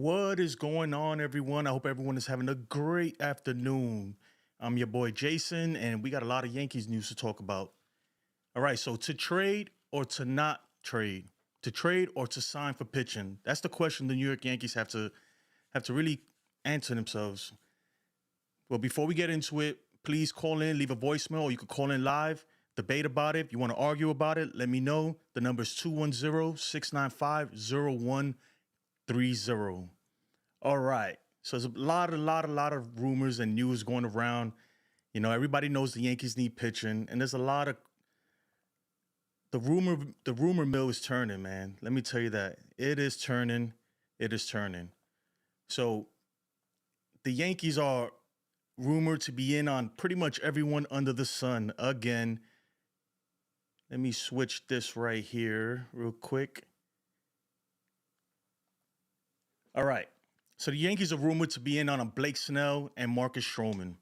What is going on, everyone? I hope everyone is having a great afternoon. I'm your boy Jason, and we got a lot of Yankees news to talk about. All right, so to trade or to not trade, to trade or to sign for pitching. That's the question the New York Yankees have to really answer themselves. Well, before we get into it, please call in, leave a voicemail, or you could call in live, debate about it. If you want to argue about it, let me know. The number is 210-695-0130. All right. So there's a lot of rumors and news going around. You know, everybody knows the Yankees need pitching, and there's a lot of the rumor mill is turning, man. Let me tell you that. It is turning. It is turning. So the Yankees are rumored to be in on pretty much everyone under the sun again. Let me switch this right here real quick. All right. So the Yankees are rumored to be in on a Blake Snell and Marcus Stroman.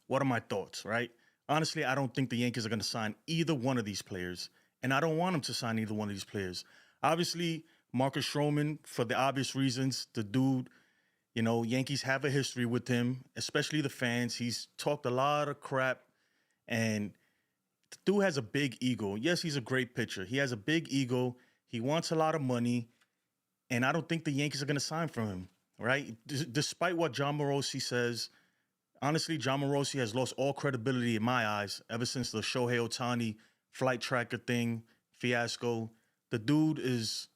What are my thoughts, right? Honestly, I don't think the Yankees are going to sign either one of these players, and I don't want them to sign either one of these players. Obviously, Marcus Stroman, for the obvious reasons, the dude, you know, Yankees have a history with him, especially the fans. He's talked a lot of crap, and the dude has a big ego. Yes, he's a great pitcher. He has a big ego. He wants a lot of money, and I don't think the Yankees are going to sign for him, right? Despite what John Morosi says, honestly, John Morosi has lost all credibility in my eyes ever since the Shohei Ohtani flight tracker thing, fiasco. The dude is,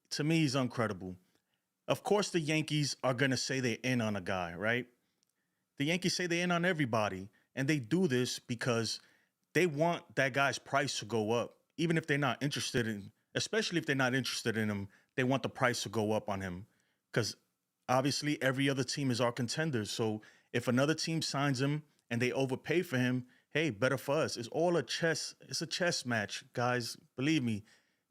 to me, he's uncredible. Of course, the Yankees are going to say they're in on a guy, right? The Yankees say they're in on everybody, and they do this because they want that guy's price to go up, even if they're not interested in, especially if they're not interested in him, they want the price to go up on him because obviously every other team is our contenders. So if another team signs him and they overpay for him, hey, better for us. It's all it's a chess match, guys. Believe me,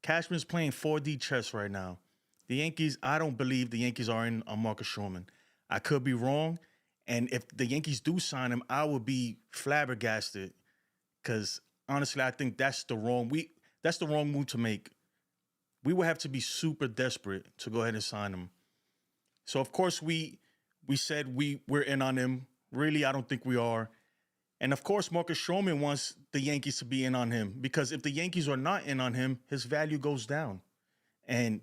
Cashman's playing 4D chess right now. The Yankees, I don't believe the Yankees are in on Marcus Stroman. I could be wrong. And if the Yankees do sign him, I would be flabbergasted because honestly, I think that's the wrong move to make. We would have to be super desperate to go ahead and sign him. So of course we said we're in on him. Really, I don't think we are. And of course, Marcus Stroman wants the Yankees to be in on him because if the Yankees are not in on him, his value goes down. And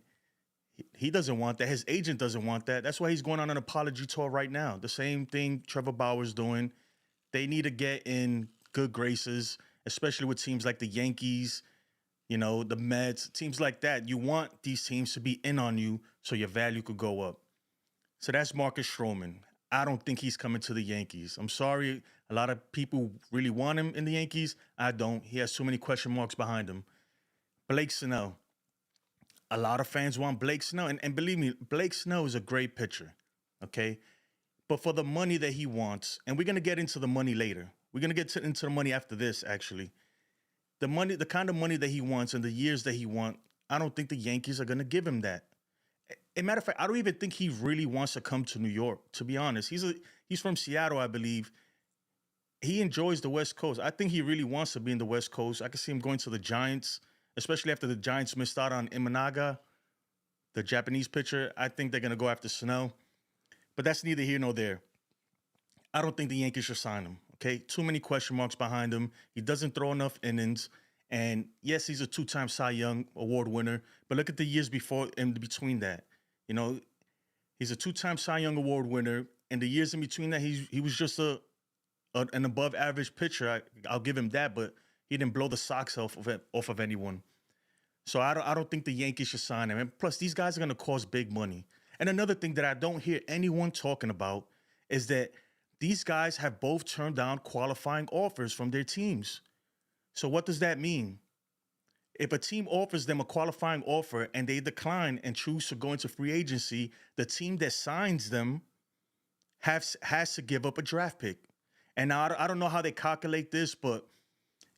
he doesn't want that. His agent doesn't want that. That's why he's going on an apology tour right now. The same thing Trevor Bauer's doing. They need to get in good graces, especially with teams like the Yankees, you know, the Mets, teams like that. You want these teams to be in on you so your value could go up. So that's Marcus Stroman. I don't think he's coming to the Yankees. I'm sorry. A lot of people really want him in the Yankees. I don't. He has too many question marks behind him. Blake Snell. A lot of fans want Blake Snell. And believe me, Blake Snell is a great pitcher, okay? But for the money that he wants, and we're going to get into the money later. We're going to get into the money after this, actually. The kind of money that he wants and the years that he wants, I don't think the Yankees are going to give him that. As a matter of fact, I don't even think he really wants to come to New York, to be honest. He's from Seattle, I believe. He enjoys the West Coast. I think he really wants to be in the West Coast. I can see him going to the Giants, especially after the Giants missed out on Imanaga, the Japanese pitcher. I think they're going to go after Snell. But that's neither here nor there. I don't think the Yankees should sign him, okay? Too many question marks behind him. He doesn't throw enough innings. And yes, he's a two-time Cy Young Award winner. But look at the years before in between that. You know, he's a two-time Cy Young Award winner. And the years in between that, he was just an above-average pitcher. I'll give him that, but he didn't blow the socks off of anyone. So I don't think the Yankees should sign him. And plus, these guys are going to cost big money. And another thing that I don't hear anyone talking about is that these guys have both turned down qualifying offers from their teams. So what does that mean? If a team offers them a qualifying offer and they decline and choose to go into free agency, the team that signs them has to give up a draft pick. And now I don't know how they calculate this, but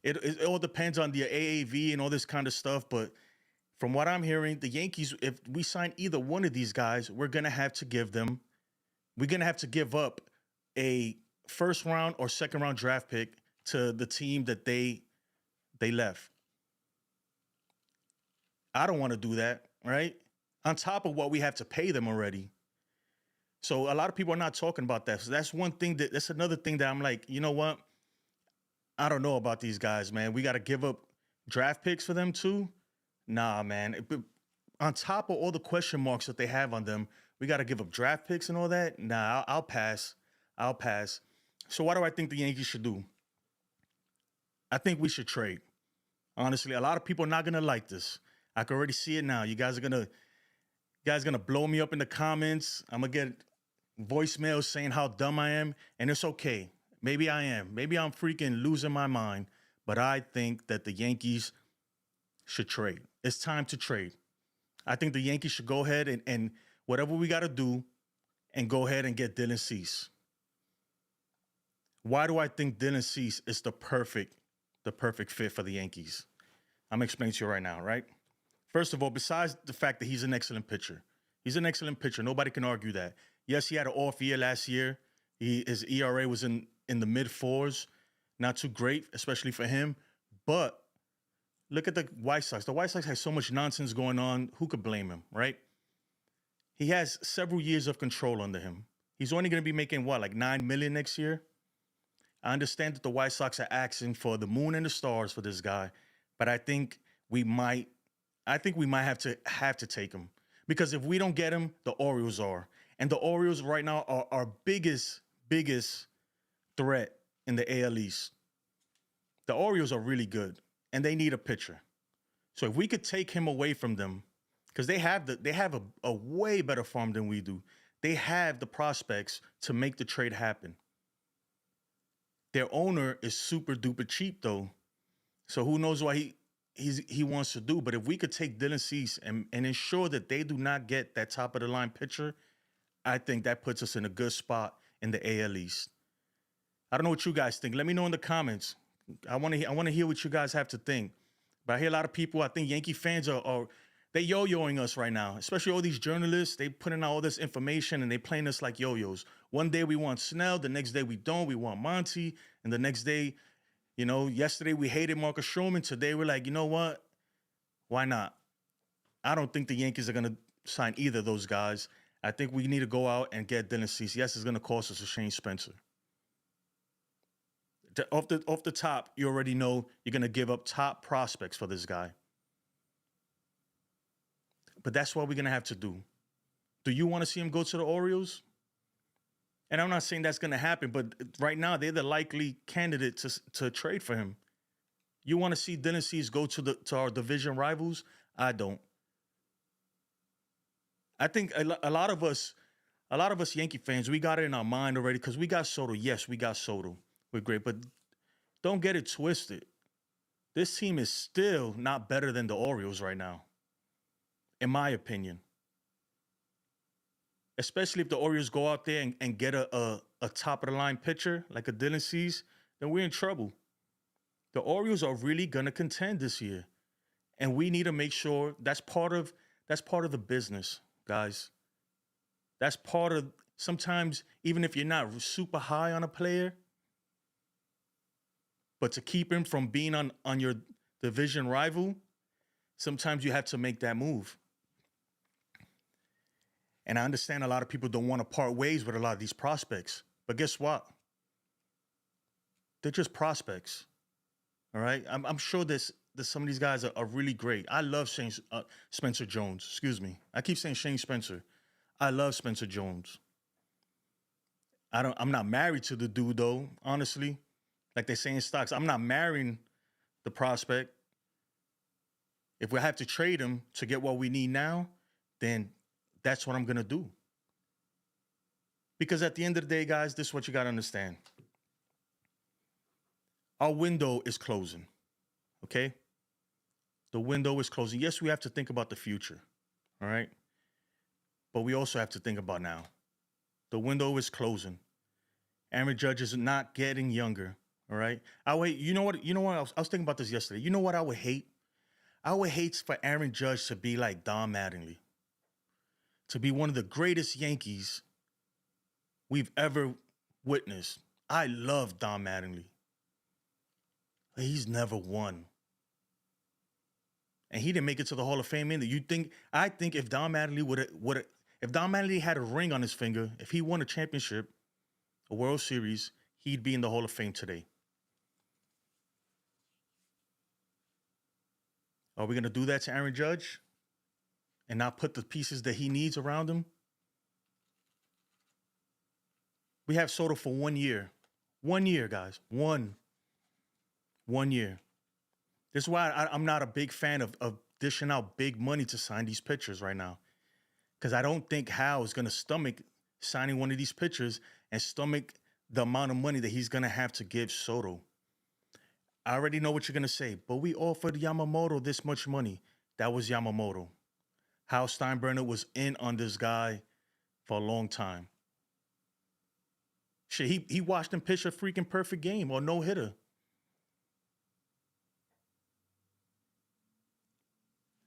it all depends on the AAV and all this kind of stuff. But from what I'm hearing, the Yankees, if we sign either one of these guys, we're going to have to give up a first round or second round draft pick to the team that they left. I don't want to do that, right? on top of what we have to pay them already. So a lot of people are not talking about that. So that's one thing that's another thing that I'm like, you know what? I don't know about these guys, man. We got to give up draft picks for them too. Nah, man. On top of all the question marks that they have on them, we got to give up draft picks and all that. Nah, I'll pass. I'll pass. So what do I think the Yankees should do? I think we should trade. Honestly, a lot of people are not gonna like this. I can already see it now. You guys are gonna blow me up in the comments. I'm gonna get voicemails saying how dumb I am, and it's okay. Maybe I am. Maybe I'm freaking losing my mind. But I think that the Yankees should trade. It's time to trade. I think the Yankees should go ahead and whatever we got to do and go ahead and get Dylan Cease. Why do I think Dylan Cease is the perfect fit for the Yankees? I'm going to explain to you right now, right? First of all, besides the fact that he's an excellent pitcher, Nobody can argue that. Yes, he had an off year last year. His ERA was in the mid fours. Not too great, especially for him. But look at the White Sox. The White Sox has so much nonsense going on. Who could blame him, right? He has several years of control under him. He's only going to be making, like $9 million next year? I understand that the White Sox are asking for the moon and the stars for this guy, but I think we might have to take him. Because if we don't get him, the Orioles are. And the Orioles right now are our biggest threat in the AL East. The Orioles are really good, and they need a pitcher. So if we could take him away from them, because they have a way better farm than we do. They have the prospects to make the trade happen. Their owner is super duper cheap though. So who knows what he wants to do. But if we could take Dylan Cease and ensure that they do not get that top of the line pitcher, I think that puts us in a good spot in the AL East. I don't know what you guys think. Let me know in the comments. I want to hear what you guys have to think. But I hear a lot of people, I think Yankee fans are they yo-yoing us right now, especially all these journalists. They putting out all this information and they playing us like yo-yos. One day we want Snell, the next day we don't. We want Monty, and the next day, yesterday we hated Marcus Stroman. Today we're like, you know what? Why not? I don't think the Yankees are gonna sign either of those guys. I think we need to go out and get Dylan Cease. Yes, it's gonna cost us a Shane Spencer. Off the top, you already know you're gonna give up top prospects for this guy. But that's what we're going to have to do. Do you want to see him go to the Orioles? And I'm not saying that's going to happen, but right now they're the likely candidate to trade for him. You want to see Dylan Cease go to our division rivals? I don't. I think a lot of us Yankee fans, we got it in our mind already because we got Soto. Yes, we got Soto. We're great, but don't get it twisted. This team is still not better than the Orioles right now, in my opinion. Especially if the Orioles go out there and get a top-of-the-line pitcher like a Dylan Cease, then we're in trouble. The Orioles are really going to contend this year. And we need to make sure that's part of the business, guys. That's part of, sometimes, even if you're not super high on a player, but to keep him from being on your division rival, sometimes you have to make that move. And I understand a lot of people don't want to part ways with a lot of these prospects. But guess what? They're just prospects. All right? I'm sure that some of these guys are really great. I love Spencer Jones. Excuse me. I keep saying Shane Spencer. I love Spencer Jones. I'm not married to the dude, though, honestly. Like they say in stocks, I'm not marrying the prospect. If we have to trade him to get what we need now, then that's what I'm going to do. Because at the end of the day, guys, this is what you got to understand. Our window is closing, okay? The window is closing. Yes, we have to think about the future, all right? But we also have to think about now. The window is closing. Aaron Judge is not getting younger, all right? You know what? I was thinking about this yesterday. You know what I would hate? I would hate for Aaron Judge to be like Don Mattingly, to be one of the greatest Yankees we've ever witnessed. I love Don Mattingly. He's never won. and he didn't make it to the Hall of Fame either. I think if Don Mattingly if Don Mattingly had a ring on his finger, if he won a championship, a World Series, he'd be in the Hall of Fame today. Are we going to do that to Aaron Judge and not put the pieces that he needs around him? We have Soto for 1 year. 1 year, guys. One year. This is why I'm not a big fan of dishing out big money to sign these pitchers right now. Because I don't think Hal is going to stomach signing one of these pitchers and stomach the amount of money that he's going to have to give Soto. I already know what you're going to say, but we offered Yamamoto this much money. That was Yamamoto. Hal Steinbrenner was in on this guy for a long time. Shit, he watched him pitch a freaking perfect game or no-hitter.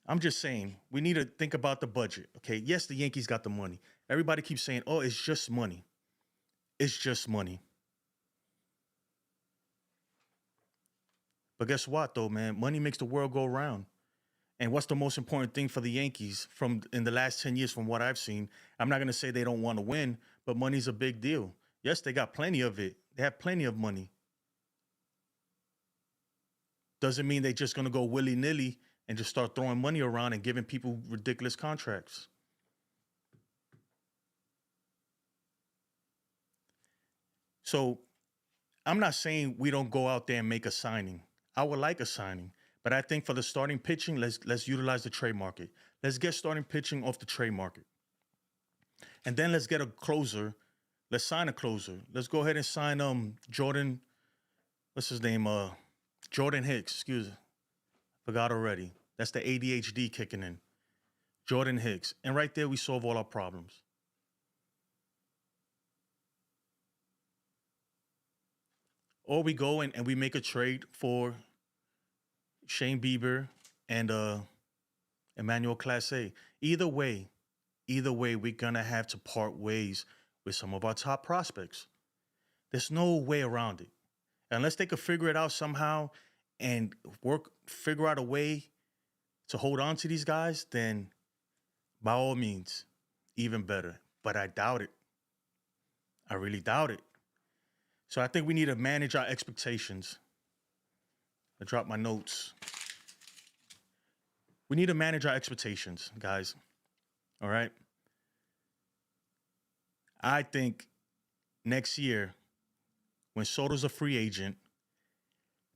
I'm just saying, we need to think about the budget, okay? Yes, the Yankees got the money. Everybody keeps saying, oh, it's just money. It's just money. But guess what, though, man? Money makes the world go round. And what's the most important thing for the Yankees in the last 10 years from what I've seen? I'm not going to say they don't want to win, but money's a big deal. Yes, they got plenty of it. They have plenty of money. Doesn't mean they're just going to go willy-nilly and just start throwing money around and giving people ridiculous contracts. So I'm not saying we don't go out there and make a signing. I would like a signing. But I think for the starting pitching, let's utilize the trade market. Let's get starting pitching off the trade market. And then let's get a closer. Let's sign a closer. Let's go ahead and sign Jordan. What's his name? Jordan Hicks. Excuse me. Forgot already. That's the ADHD kicking in. Jordan Hicks. And right there, we solve all our problems. Or we go and we make a trade for Shane Bieber and Emmanuel Clase. Either way, we're going to have to part ways with some of our top prospects. There's no way around it. Unless they could figure it out somehow and figure out a way to hold on to these guys, then by all means, even better. But I doubt it. I really doubt it. So I think we need to manage our expectations. I dropped my notes. We need to manage our expectations, guys. All right? I think next year, when Soto's a free agent,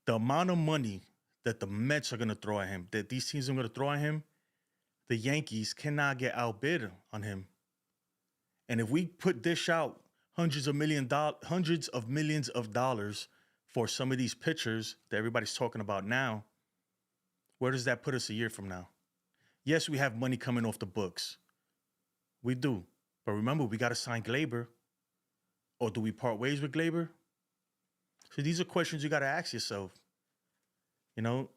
the amount of money that the Mets are going to throw at him, that these teams are going to throw at him, the Yankees cannot get outbid on him. And if we dish out hundreds of millions of dollars for some of these pitchers that everybody's talking about now, where does that put us a year from now? Yes, we have money coming off the books. We do. But remember, we got to sign Glaber. Or do we part ways with Glaber? So these are questions you got to ask yourself. You know,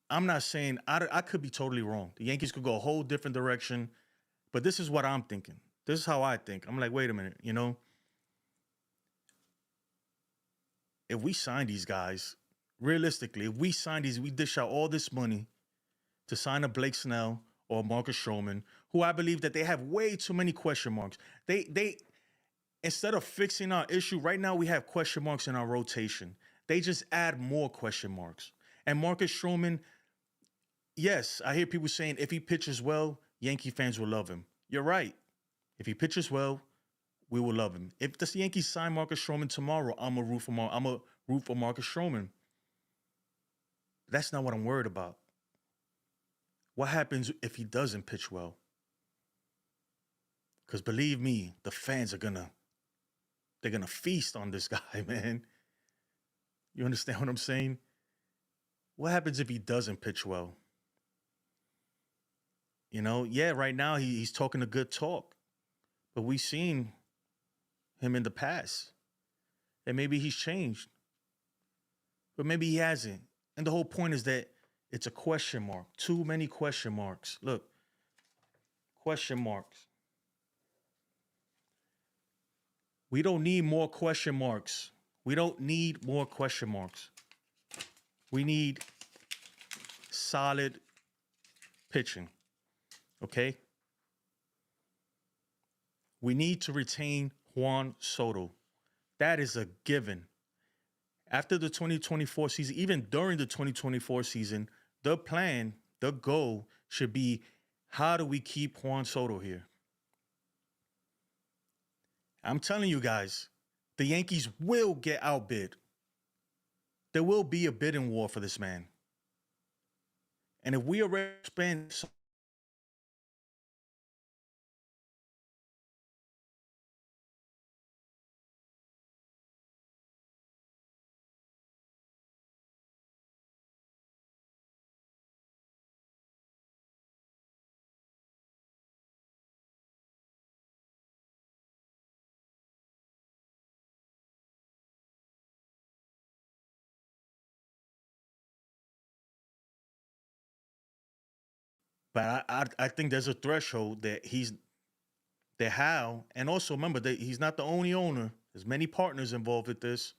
I'm not saying, I could be totally wrong. The Yankees could go a whole different direction. But this is what I'm thinking. This is how I think. I'm like, wait a minute, you know. If we sign these guys, realistically, if we sign these, we dish out all this money to sign a Blake Snell or Marcus Stroman, who I believe that they have way too many question marks. They instead of fixing our issue, right now we have question marks in our rotation. They just add more question marks. And Marcus Stroman, yes, I hear people saying if he pitches well, Yankee fans will love him. You're right. If he pitches well, we will love him. If the Yankees sign Marcus Stroman tomorrow, I'm a root for Marcus Stroman. That's not what I'm worried about. What happens if he doesn't pitch well? Because believe me, the fans are they're gonna feast on this guy, man. You understand what I'm saying? What happens if he doesn't pitch well? You know, yeah, right now he's talking a good talk, but we've seen him in the past. And maybe he's changed. But maybe he hasn't. And the whole point is that it's a question mark. Too many question marks. Look, question marks. We don't need more question marks. We don't need more question marks. We need solid pitching. Okay? We need to retain Juan Soto. That is a given. After the 2024 season, even during the 2024 season, the plan, the goal should be, how do we keep Juan Soto here? I'm telling you guys, the Yankees will get outbid. There will be a bidding war for this man. And if we already spend but I think there's a threshold that how, and also remember that he's not the only owner. There's many partners involved with this.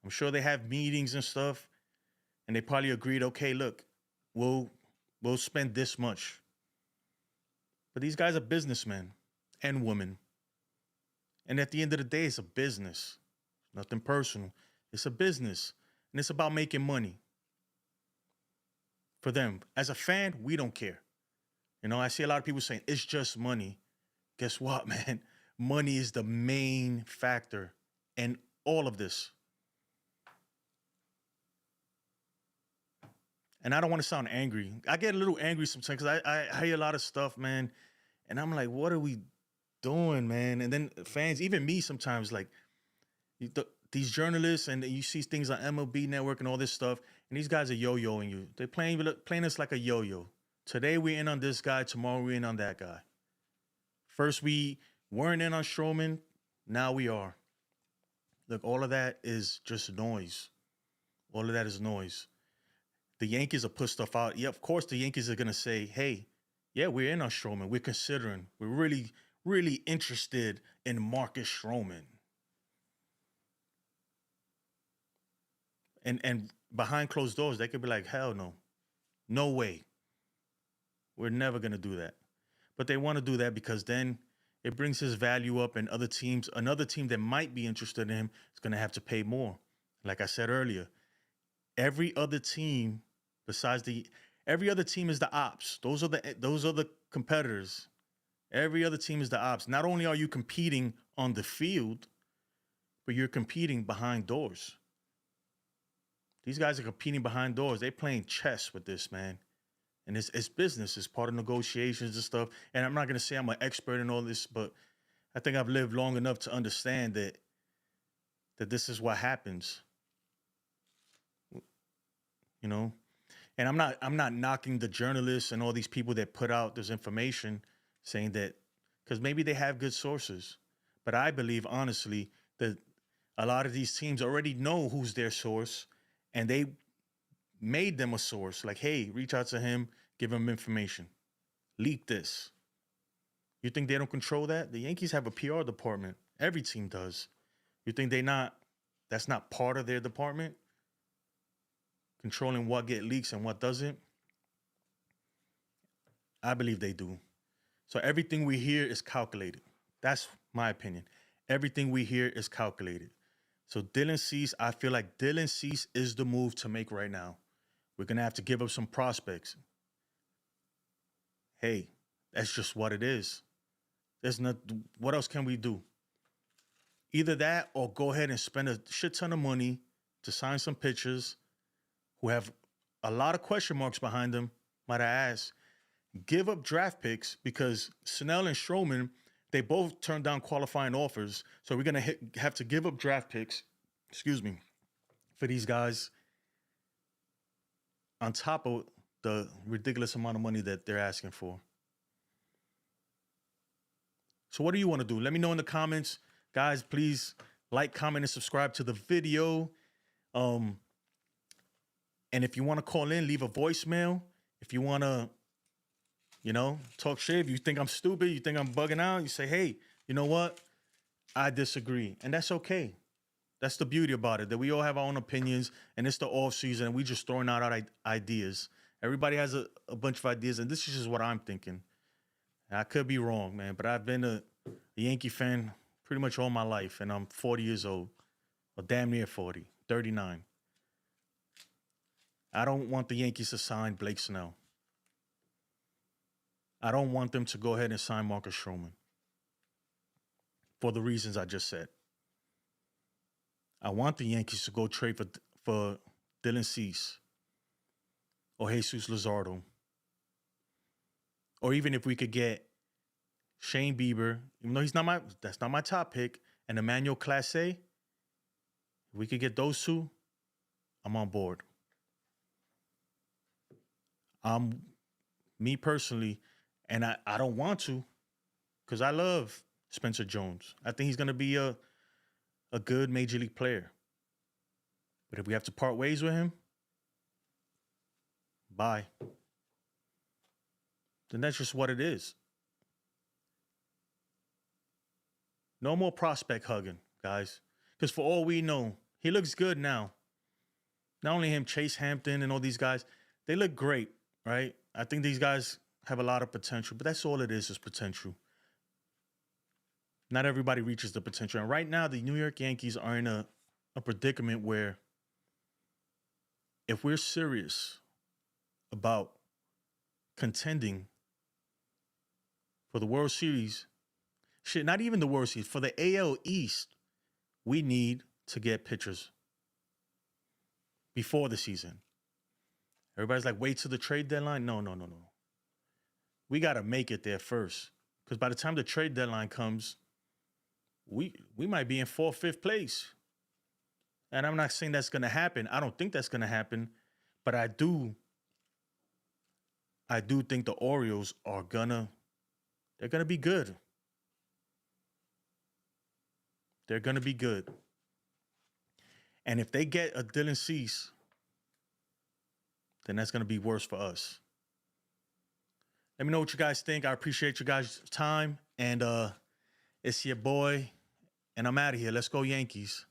I'm sure they have meetings and stuff, and they probably agreed, okay, look, we'll spend this much. But these guys are businessmen and women. And at the end of the day, it's a business. Nothing personal. It's a business. And it's about making money. For them. As a fan, we don't care. You know, I see a lot of people saying it's just money. Guess what, man? Money is the main factor in all of this. And I don't want to sound angry. I get a little angry sometimes because I hear a lot of stuff, man. And I'm like, what are we doing, man? And then fans, even me sometimes, like these journalists, and you see things on MLB Network and all this stuff, and these guys are yo-yoing you. They're playing us like a yo-yo. Today we're in on this guy, tomorrow we're in on that guy. First we weren't in on Stroman, now we are. Look, all of that is just noise. All of that is noise. The Yankees will put stuff out. Yeah, of course the Yankees are going to say, hey, yeah, we're in on Stroman. We're considering. We're really, really interested in Marcus Stroman. And behind closed doors, they could be like, hell no. No way. We're never going to do that. But they want to do that because then it brings his value up, and other teams, another team that might be interested in him is going to have to pay more. Like I said earlier, every other team every other team is the ops. Those are the competitors. Every other team is the ops. Not only are you competing on the field, but you're competing behind doors. These guys are competing behind doors. They're playing chess with this, man. And it's business. It's part of negotiations and stuff. And I'm not going to say I'm an expert in all this, but I think I've lived long enough to understand that this is what happens. You know? And I'm not knocking the journalists and all these people that put out this information, saying that, because maybe they have good sources. But I believe, honestly, that a lot of these teams already know who's their source, and they made them a source. Like, hey, reach out to him, give him information. Leak this. You think they don't control that? The Yankees have a PR department. Every team does. You think that's not part of their department? Controlling what get leaks and what doesn't? I believe they do. So everything we hear is calculated. That's my opinion. Everything we hear is calculated. So Dylan Cease, I feel like Dylan Cease is the move to make right now. We're going to have to give up some prospects. Hey, that's just what it is. What else can we do? Either that or go ahead and spend a shit ton of money to sign some pitchers who have a lot of question marks behind them, might I ask. Give up draft picks, because Snell and Stroman, they both turned down qualifying offers. So we're going to have to give up draft picks, for these guys on top of the ridiculous amount of money that they're asking for. So what do you want to do? Let me know in the comments. Guys, please like, comment, and subscribe to the video. And if you want to call in, leave a voicemail. If you want to, talk shit, if you think I'm stupid, you think I'm bugging out, you say, hey, you know what? I disagree. And that's okay. That's the beauty about it, that we all have our own opinions, and it's the off season, and we just throwing out our ideas. Everybody has a bunch of ideas, and this is just what I'm thinking. And I could be wrong, man, but I've been a Yankee fan pretty much all my life, and I'm 40 years old, or damn near 40, 39. I don't want the Yankees to sign Blake Snell. I don't want them to go ahead and sign Marcus Stroman for the reasons I just said. I want the Yankees to go trade for Dylan Cease or Jesus Luzardo. Or even if we could get Shane Bieber, even though that's not my top pick, and Emmanuel Clase, if we could get those two, I'm on board. Me personally, and I don't want to, because I love Spencer Jones. I think he's going to be a good major league player. But if we have to part ways with him, bye. Then that's just what it is. No more prospect hugging, guys. Because for all we know, he looks good now. Not only him, Chase Hampton and all these guys, they look great, right? I think these guys have a lot of potential, but that's all it is potential. Not everybody reaches the potential. And right now, the New York Yankees are in a predicament where if we're serious about contending for the World Series, not even the World Series, for the AL East, we need to get pitchers before the season. Everybody's like, wait till the trade deadline. No. We got to make it there first. Because by the time the trade deadline comes, we might be in 4th or 5th place. And I'm not saying that's going to happen. I don't think that's going to happen. But I do think the Orioles are they're going to be good. They're going to be good. And if they get a Dylan Cease, then that's going to be worse for us. Let me know what you guys think. I appreciate you guys' time. And it's your boy. And I'm out of here. Let's go Yankees.